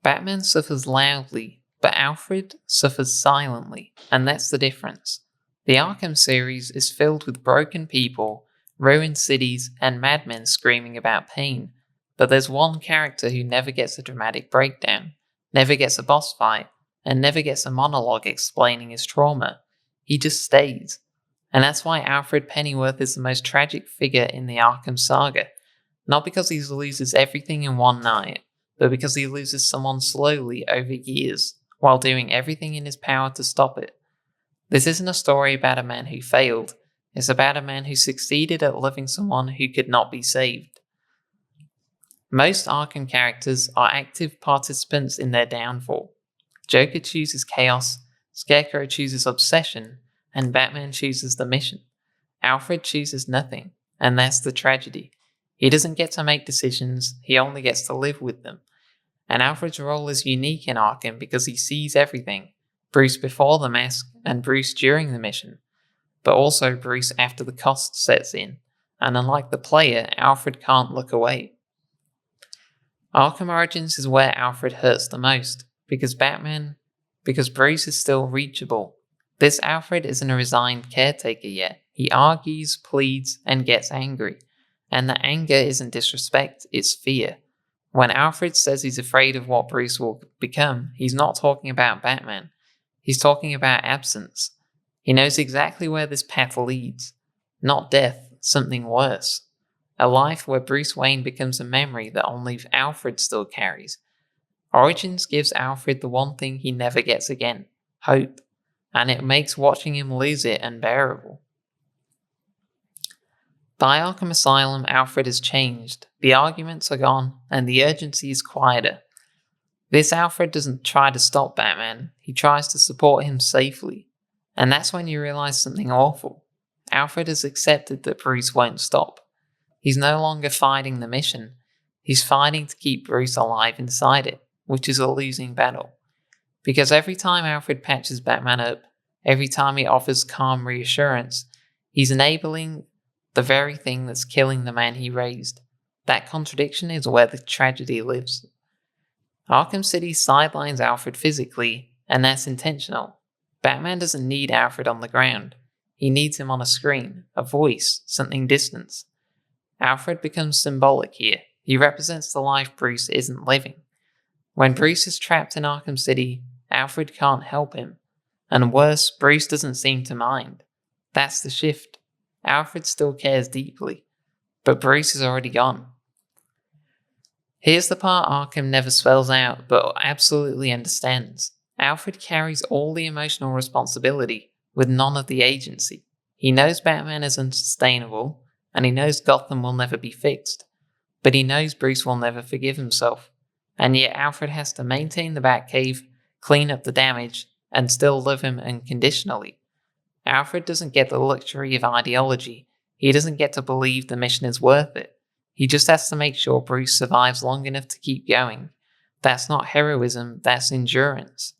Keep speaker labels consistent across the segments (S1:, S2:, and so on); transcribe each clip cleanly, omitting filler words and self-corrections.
S1: Batman suffers loudly, but Alfred suffers silently, and that's the difference. The Arkham series is filled with broken people, ruined cities, and madmen screaming about pain, but there's one character who never gets a dramatic breakdown, never gets a boss fight, and never gets a monologue explaining his trauma. He just stays. And that's why Alfred Pennyworth is the most tragic figure in the Arkham saga. Not because he loses everything in one night, but because he loses someone slowly over years, while doing everything in his power to stop it. This isn't a story about a man who failed, it's about a man who succeeded at loving someone who could not be saved. Most Arkham characters are active participants in their downfall. Joker chooses chaos, Scarecrow chooses obsession, and Batman chooses the mission. Alfred chooses nothing, and that's the tragedy. He doesn't get to make decisions, he only gets to live with them. And Alfred's role is unique in Arkham because he sees everything. Bruce before the mask, and Bruce during the mission. But also Bruce after the cost sets in, and unlike the player, Alfred can't look away. Arkham Origins is where Alfred hurts the most, because Bruce is still reachable. This Alfred isn't a resigned caretaker yet. He argues, pleads, and gets angry. And the anger isn't disrespect, it's fear. When Alfred says he's afraid of what Bruce will become, he's not talking about Batman. He's talking about absence. He knows exactly where this path leads. Not death, something worse. A life where Bruce Wayne becomes a memory that only Alfred still carries. Origins gives Alfred the one thing he never gets again, hope. And it makes watching him lose it unbearable. By Arkham Asylum, Alfred has changed, the arguments are gone, and the urgency is quieter. This Alfred doesn't try to stop Batman, he tries to support him safely. And that's when you realize something awful. Alfred has accepted that Bruce won't stop. He's no longer fighting the mission, he's fighting to keep Bruce alive inside it, which is a losing battle. Because every time Alfred patches Batman up, every time he offers calm reassurance, he's enabling the very thing that's killing the man he raised. That contradiction is where the tragedy lives. Arkham City sidelines Alfred physically, and that's intentional. Batman doesn't need Alfred on the ground. He needs him on a screen, a voice, something distant. Alfred becomes symbolic here. He represents the life Bruce isn't living. When Bruce is trapped in Arkham City, Alfred can't help him. And worse, Bruce doesn't seem to mind. That's the shift. Alfred still cares deeply, but Bruce is already gone. Here's the part Arkham never spells out, but absolutely understands. Alfred carries all the emotional responsibility, with none of the agency. He knows Batman is unsustainable, and he knows Gotham will never be fixed. But he knows Bruce will never forgive himself. And yet Alfred has to maintain the Batcave, clean up the damage, and still love him unconditionally. Alfred doesn't get the luxury of ideology. He doesn't get to believe the mission is worth it. He just has to make sure Bruce survives long enough to keep going. That's not heroism, that's endurance.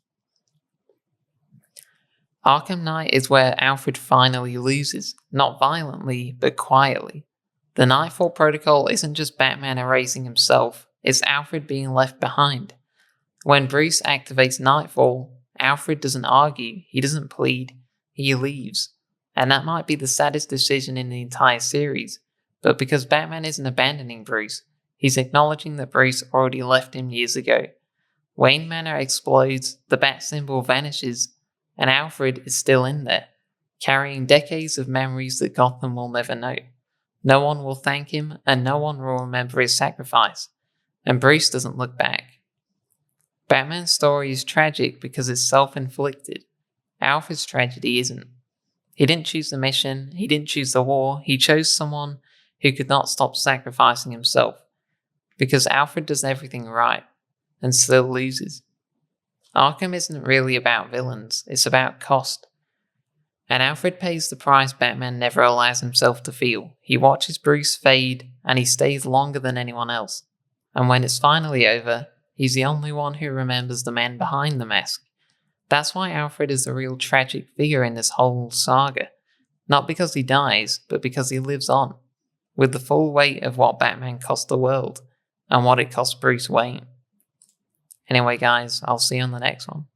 S1: Arkham Knight is where Alfred finally loses, not violently, but quietly. The Nightfall Protocol isn't just Batman erasing himself, it's Alfred being left behind. When Bruce activates Nightfall, Alfred doesn't argue, he doesn't plead, he leaves. And that might be the saddest decision in the entire series, but because Batman isn't abandoning Bruce, he's acknowledging that Bruce already left him years ago. Wayne Manor explodes, the Bat symbol vanishes, and Alfred is still in there, carrying decades of memories that Gotham will never know. No one will thank him, and no one will remember his sacrifice. And Bruce doesn't look back. Batman's story is tragic because it's self-inflicted. Alfred's tragedy isn't. He didn't choose the mission, he didn't choose the war, he chose someone who could not stop sacrificing himself. Because Alfred does everything right, and still loses. Arkham isn't really about villains, it's about cost. And Alfred pays the price Batman never allows himself to feel. He watches Bruce fade, and he stays longer than anyone else. And when it's finally over, he's the only one who remembers the man behind the mask. That's why Alfred is the real tragic figure in this whole saga. Not because he dies, but because he lives on, with the full weight of what Batman cost the world, and what it cost Bruce Wayne. Anyway, guys, I'll see you on the next one.